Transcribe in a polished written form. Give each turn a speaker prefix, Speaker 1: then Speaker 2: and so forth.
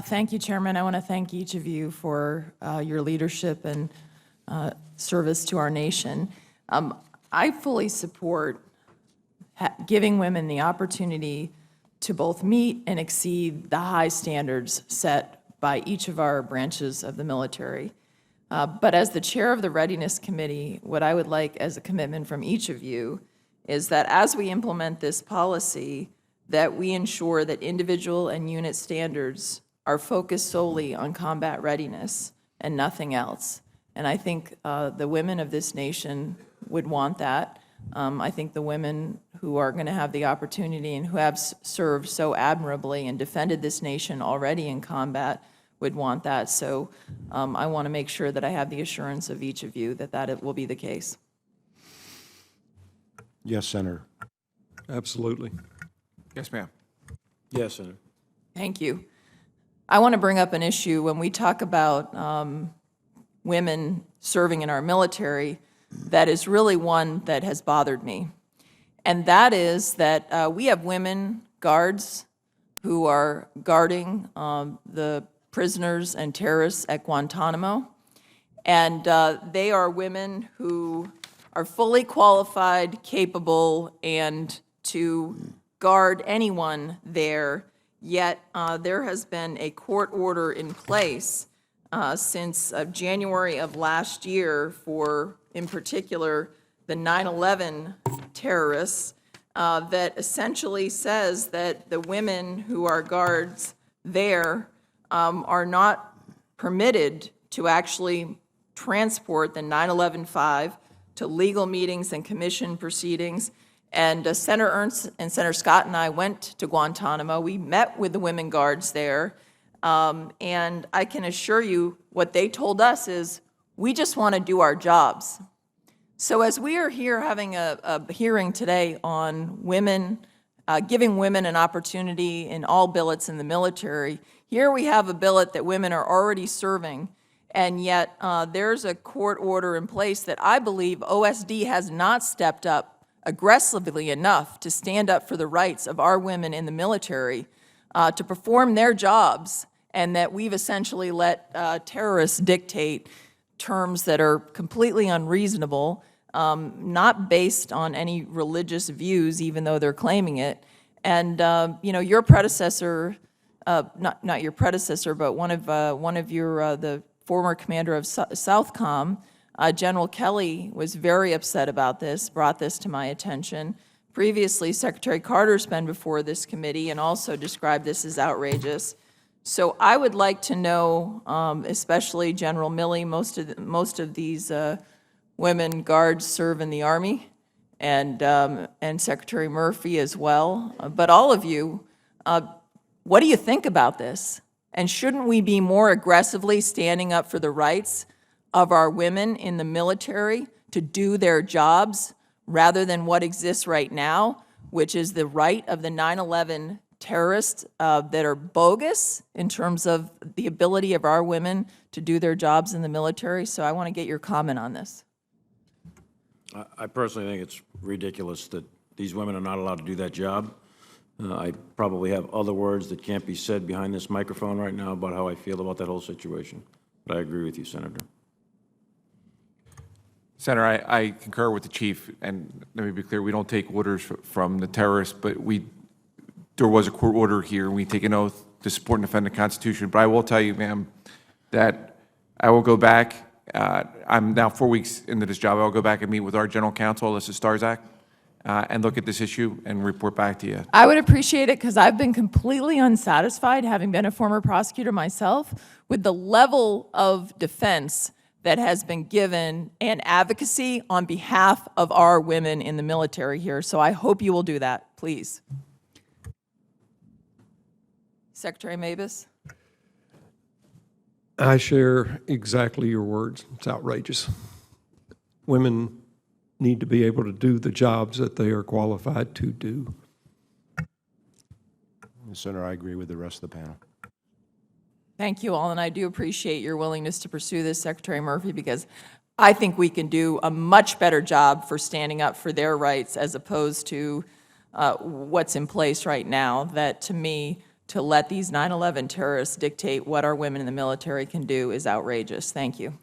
Speaker 1: Thank you, Chairman. I want to thank each of you for your leadership and service to our nation. I fully support giving women the opportunity to both meet and exceed the high standards set by each of our branches of the military. But as the chair of the Readiness Committee, what I would like as a commitment from each of you is that as we implement this policy, that we ensure that individual and unit standards are focused solely on combat readiness and nothing else. And I think the women of this nation would want that. I think the women who are going to have the opportunity and who have served so admirably and defended this nation already in combat would want that. So I want to make sure that I have the assurance of each of you that it will be the case.
Speaker 2: Yes, Senator.
Speaker 3: Absolutely.
Speaker 4: Yes, ma'am.
Speaker 2: Yes, Senator.
Speaker 1: Thank you. I want to bring up an issue when we talk about women serving in our military that is really one that has bothered me. And that is that we have women guards who are guarding the prisoners and terrorists at Guantanamo. And they are women who are fully qualified, capable, and to guard anyone there. Yet there has been a court order in place since January of last year for, in particular, the 9/11 terrorists that essentially says that the women who are guards there are not permitted to actually transport the 9/11-5 to legal meetings and commission proceedings. And Senator Ernst and Senator Scott and I went to Guantanamo. We met with the women guards there. And I can assure you what they told us is, we just want to do our jobs. So as we are here having a hearing today on women, giving women an opportunity in all billets in the military, here we have a billet that women are already serving, and yet there's a court order in place that I believe OSD has not stepped up aggressively enough to stand up for the rights of our women in the military to perform their jobs, and that we've essentially let terrorists dictate terms that are completely unreasonable, not based on any religious views, even though they're claiming it. And you know, your predecessor, not your predecessor, but one of your the former commander of Southcom, General Kelly, was very upset about this, brought this to my attention. Previously, Secretary Carter's been before this committee and also described this as outrageous. So I would like to know, especially General Milley, most of these women guards serve in the Army, and Secretary Murphy as well. But all of you, what do you think about this? And shouldn't we be more aggressively standing up for the rights of our women in the military to do their jobs rather than what exists right now, which is the right of the 9/11 terrorists that are bogus in terms of the ability of our women to do their jobs in the military? So I want to get your comment on this.
Speaker 2: I personally think it's ridiculous that these women are not allowed to do that job. I probably have other words that can't be said behind this microphone right now about how I feel about that whole situation. But I agree with you, Senator.
Speaker 4: Senator, I concur with the chief, and let me be clear, we don't take orders from the terrorists, but there was a court order here, and we take an oath to support and defend the Constitution. But I will tell you, ma'am, that I will go back. I'm now 4 weeks into this job. I'll go back and meet with our general counsel, Alyssa Starzak, and look at this issue and report back to you.
Speaker 1: I would appreciate it, because I've been completely unsatisfied, having been a former prosecutor myself, with the level of defense that has been given and advocacy on behalf of our women in the military here. So I hope you will do that, please. Secretary Mabus?
Speaker 3: I share exactly your words. It's outrageous. Women need to be able to do the jobs that they are qualified to do.
Speaker 2: Senator, I agree with the rest of the panel.
Speaker 1: Thank you all, and I do appreciate your willingness to pursue this, Secretary Murphy, because I think we can do a much better job for standing up for their rights as opposed to what's in place right now that, to me, to let these 9/11 terrorists dictate what our women in the military can do is outrageous. Thank you.